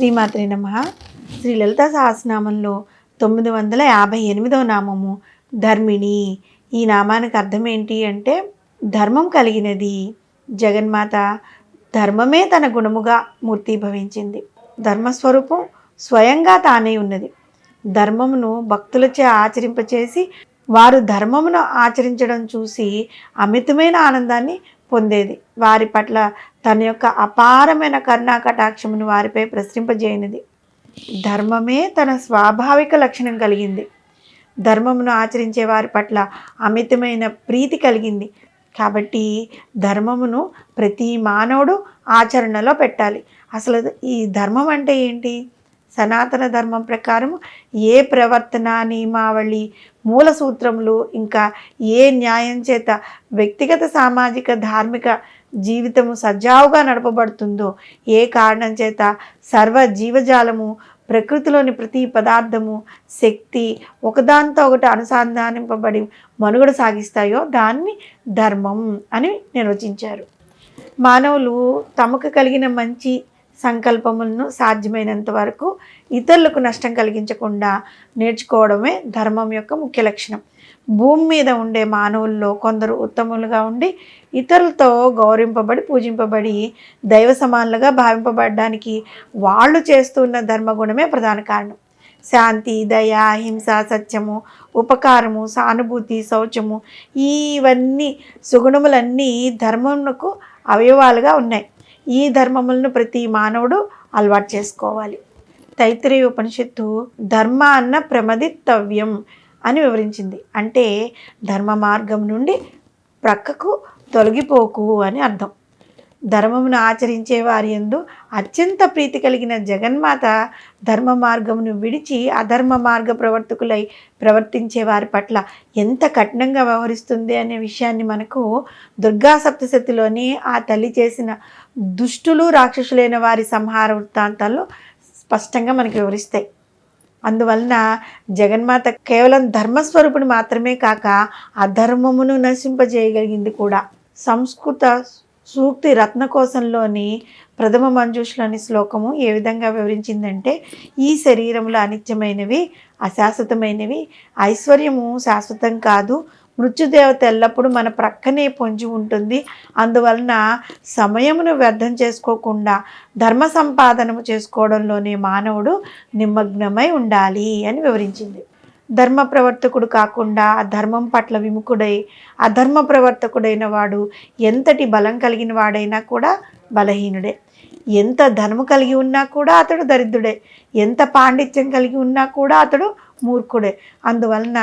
శ్రీమాత్రే నమః. శ్రీ లలితా సహస్రనామంలో 958వ నామము ధర్మిణి. ఈ నామానికి అర్థం ఏంటి అంటే ధర్మం కలిగినది. జగన్మాత ధర్మమే తన గుణముగా మూర్తిభవించింది. ధర్మస్వరూపం స్వయంగా తానే ఉన్నది. ధర్మమును భక్తులచే ఆచరింపచేసి వారు ధర్మమును ఆచరించడం చూసి అమితమైన ఆనందాన్ని పొందేది. వారి పట్ల తన యొక్క అపారమైన కరుణా కటాక్షమును వారిపై ప్రసరింపజేయనిది. ధర్మమే తన స్వాభావిక లక్షణం కలిగింది. ధర్మమును ఆచరించే వారి పట్ల అమితమైన ప్రీతి కలిగింది. కాబట్టి ధర్మమును ప్రతి మానవుడు ఆచరణలో పెట్టాలి. అసలు ఈ ధర్మం అంటే ఏంటి? సనాతన ధర్మం ప్రకారం ఏ ప్రవర్తన నియమావళి, మూల సూత్రములు, ఇంకా ఏ న్యాయం చేత వ్యక్తిగత సామాజిక ధార్మిక జీవితము సజావుగా నడపబడుతుందో, ఏ కారణం చేత సర్వ జీవజాలము, ప్రకృతిలోని ప్రతి పదార్థము, శక్తి ఒకదానితో ఒకటి అనుసంధానింపబడి మనుగడ సాగిస్తాయో దాన్ని ధర్మం అని నిర్వచించారు. మానవులు తమకు కలిగిన మంచి సంకల్పములను సాధ్యమైనంత వరకు ఇతరులకు నష్టం కలిగించకుండా నేర్చుకోవడమే ధర్మం యొక్క ముఖ్య లక్షణం. భూమి మీద ఉండే మానవుల్లో కొందరు ఉత్తములుగా ఉండి ఇతరులతో గౌరవింపబడి పూజింపబడి దైవ సమానులుగా భావింపబడడానికి వాళ్ళు చేస్తున్న ధర్మగుణమే ప్రధాన కారణం. శాంతి, దయ, హింస, సత్యము, ఉపకారము, సానుభూతి, శౌచము, ఇవన్నీ సుగుణములన్నీ ధర్మమునకు అవయవాలుగా ఉన్నాయి. ఈ ధర్మములను ప్రతి మానవుడు అలవాటు చేసుకోవాలి. తైత్తిరీయ ఉపనిషత్తు ధర్మ అన్న ప్రమదితవ్యం అని వివరించింది. అంటే ధర్మ మార్గం నుండి ప్రక్కకు తొలగిపోకు అని అర్థం. ధర్మమును ఆచరించే వారి యందు అత్యంత ప్రీతి కలిగిన జగన్మాత ధర్మ మార్గమును విడిచి అధర్మ మార్గ ప్రవర్తకులై ప్రవర్తించే వారి పట్ల ఎంత కఠినంగా వ్యవహరిస్తుంది అనే విషయాన్ని మనకు దుర్గా సప్తశతిలోని ఆ తల్లి చేసిన దుష్టులు రాక్షసులైన వారి సంహార వృత్తాంతాల్లో స్పష్టంగా మనకు వివరిస్తాయి. అందువలన జగన్మాత కేవలం ధర్మస్వరూపుని మాత్రమే కాక అధర్మమును నశింపజేయగలిగింది కూడా. సంస్కృత సూక్తి రత్నకోశంలోని ప్రథమ మంజూషలోని శ్లోకము ఏ విధంగా వివరించిందంటే, ఈ శరీరంలో అనిత్యమైనవి, అశాశ్వతమైనవి, ఐశ్వర్యము శాశ్వతం కాదు, మృత్యుదేవత ఎల్లప్పుడూ మన ప్రక్కనే పొంచి ఉంటుంది. అందువలన సమయమును వ్యర్థం చేసుకోకుండా ధర్మ సంపాదనము చేసుకోవడంలోనే మానవుడు నిమగ్నమై ఉండాలి అని వివరించింది. ధర్మ ప్రవర్తకుడు కాకుండా ధర్మం పట్ల విముఖుడై అధర్మ ప్రవర్తకుడైన వాడు ఎంతటి బలం కలిగిన వాడైనా కూడా బలహీనుడే. ఎంత ధనము కలిగి ఉన్నా కూడా అతడు దరిద్రుడే. ఎంత పాండిత్యం కలిగి ఉన్నా కూడా అతడు మూర్ఖుడే. అందువలన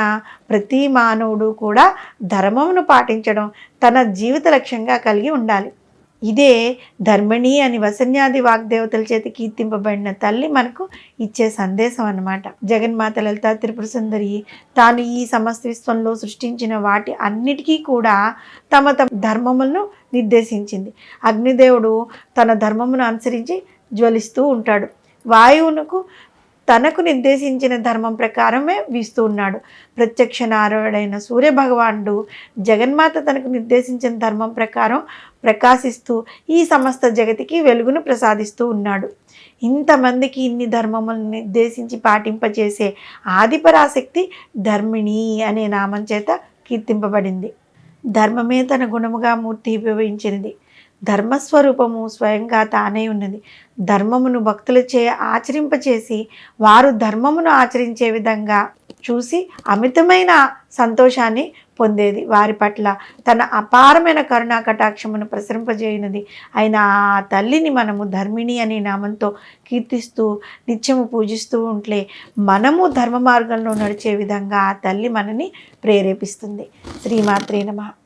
ప్రతి మానవుడు కూడా ధర్మమును పాటించడం తన జీవిత లక్ష్యంగా కలిగి ఉండాలి. ఇదే ధర్మిణి అని వసన్యాది వాగ్దేవతల చేత కీర్తింపబడిన తల్లి మనకు ఇచ్చే సందేశం అన్నమాట. జగన్మాత లలితా త్రిపుర సుందరి తాను ఈ సమస్త విశ్వంలో సృష్టించిన వాటి అన్నిటికీ కూడా తమ ధర్మములను నిర్దేశించింది. అగ్నిదేవుడు తన ధర్మమును అనుసరించి జ్వలిస్తూ ఉంటాడు. వాయువునకు తనకు నిర్దేశించిన ధర్మం ప్రకారమే వీస్తూ ఉన్నాడు. ప్రత్యక్ష నారాయణుడైన సూర్యభగవానుడు జగన్మాత తనకు నిర్దేశించిన ధర్మం ప్రకారం ప్రకాశిస్తూ ఈ సమస్త జగతికి వెలుగును ప్రసాదిస్తూ ఉన్నాడు. ఇంతమందికి ఇన్ని ధర్మములను నిర్దేశించి పాటింపచేసే ఆదిపరాశక్తి ధర్మిణి అనే నామం చేత కీర్తింపబడింది. ధర్మమే తన గుణముగా మూర్తిభవించినది. ధర్మస్వరూపము స్వయంగా తానే ఉన్నది. ధర్మమును భక్తులచే ఆచరింపచేసి వారు ధర్మమును ఆచరించే విధంగా చూసి అమితమైన సంతోషాన్ని పొందేది. వారి పట్ల తన అపారమైన కరుణా కటాక్షమును ప్రసరింపజేయనది అయిన ఆ తల్లిని మనము ధర్మిణి అనే నామంతో కీర్తిస్తూ నిత్యము పూజిస్తూ ఉంటే మనము ధర్మ మార్గంలో నడిచే విధంగా ఆ తల్లి మనని ప్రేరేపిస్తుంది. శ్రీమాత్రే నమః.